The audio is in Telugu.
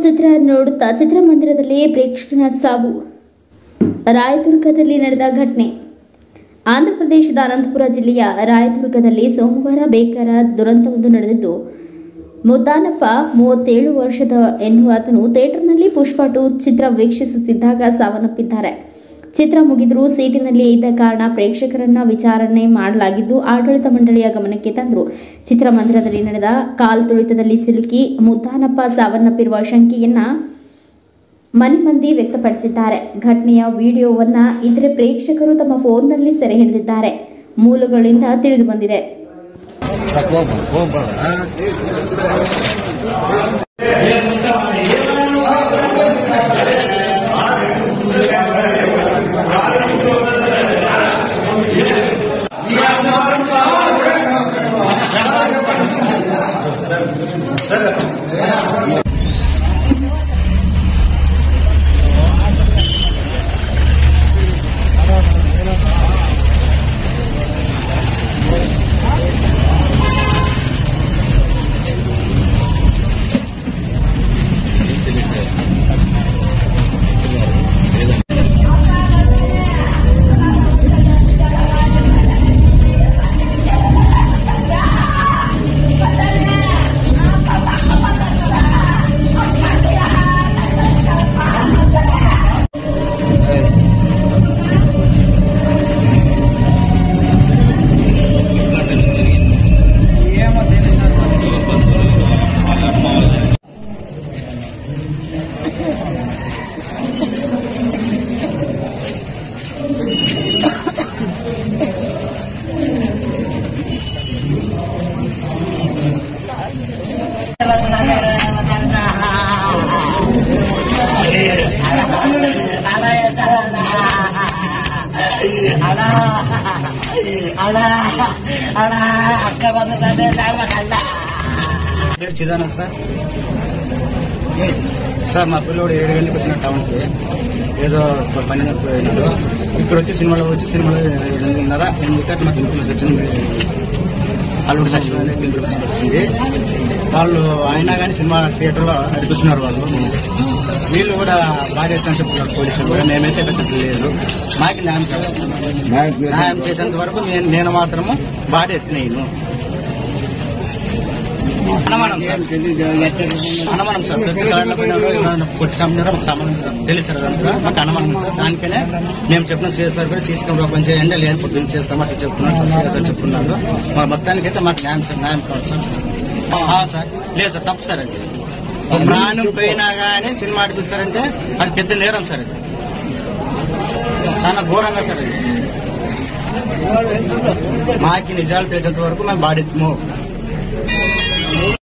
ಚಿತ್ರ ನೋಡುತ್ತಾ ಚಿತ್ರಮಂದಿರದಲ್ಲಿ ಪ್ರೇಕ್ಷಕನ ಸಾವು. ರಾಯದುರ್ಗದಲ್ಲಿ ನಡೆದ ಘಟನೆ. ಆಂಧ್ರಪ್ರದೇಶದ ಅನಂತಪುರ ಜಿಲ್ಲೆಯ ರಾಯದುರ್ಗದಲ್ಲಿ ಸೋಮವಾರ ಭೀಕರ ದುರಂತವೊಂದು ನಡೆದಿದ್ದು, ಮುದ್ದಾನಪ್ಪ 37 ವರ್ಷದ ಎನ್ನುವಾತನು ಥಿಯೇಟರ್ನಲ್ಲಿ ಪುಷ್ಪ 2 ಚಿತ್ರ ವೀಕ್ಷಿಸುತ್ತಿದ್ದಾಗ ಸಾವನ್ನಪ್ಪಿದ್ದಾರೆ. ಚಿತ್ರ ಮುಗಿದರೂ ಸೀಟಿನಲ್ಲಿ ಇದ್ದ ಕಾರಣ ಪ್ರೇಕ್ಷಕರನ್ನ ವಿಚಾರಣೆ ಮಾಡಲಾಗಿದ್ದು, ಆಡಳಿತ ಮಂಡಳಿಯ ಗಮನಕ್ಕೆ ತಂದರು. ಚಿತ್ರಮಂದಿರದಲ್ಲಿ ನಡೆದ ಕಾಲ್ತುಳಿತದಲ್ಲಿ ಸಿಲುಕಿ ಮುದ್ದಾನಪ್ಪ ಸಾವನ್ನಪ್ಪಿರುವ ಶಂಕೆಯನ್ನ ಮನೆ ಮಂದಿ ವ್ಯಕ್ತಪಡಿಸಿದ್ದಾರೆ. ಘಟನೆಯ ವಿಡಿಯೋವನ್ನ ಇತರೆ ಪ್ರೇಕ್ಷಕರು ತಮ್ಮ ಫೋನ್ನಲ್ಲಿ ಸೆರೆ ಹಿಡಿದಿದ್ದಾರೆ. ಮೂಲಗಳಿಂದ ತಿಳಿದು ಬಂದಿದೆ. పేరు చిదానంద్ సార్ మా పిల్లోడు 7 గంటలకు వచ్చిన టౌన్కి ఏదో పని పోయినాడు. ఇక్కడ వచ్చి సినిమాలో 8:30 మాకు ఇన్ఫ్లుయెన్స్ వచ్చింది. అల్లుడు చచ్చిపోయిన ఇన్ఫ్లుయెన్స్ వచ్చింది. వాళ్ళు అయినా కానీ సినిమా థియేటర్లో నడిపిస్తున్నారు. వీళ్ళు కూడా బాగా ఎత్తున చెప్తున్నారు పోలీసులు కూడా. మేమైతే లేదు, మాకు న్యాయం చేసేంత వరకు నేను మాత్రము బాగా ఎత్తినాను. అనుమానం సార్ కొట్టి సంబంధం తెలుసు అదంతా మాకు అనుమానం సార్. దానికనే మేము చెప్పిన చేస్తారు కూడా సీసీ కెమెరా పని చేయండి, లేని పొద్దున్న చేస్తాం అట్లా చెప్తున్నారు. చెప్తున్నారు మా మొత్తానికైతే మాకు న్యాయం కాదు సార్. సార్ లేదు సార్, తప్పు సార్. అది ప్రాణం పోయినా కానీ సినిమా ఆడిపిస్తారంటే అది పెద్ద నేరం సార్. అది చాలా ఘోరంగా సార్. అది మాకి నిజాలు తెలిసేంత వరకు మేము బాడెత్తము.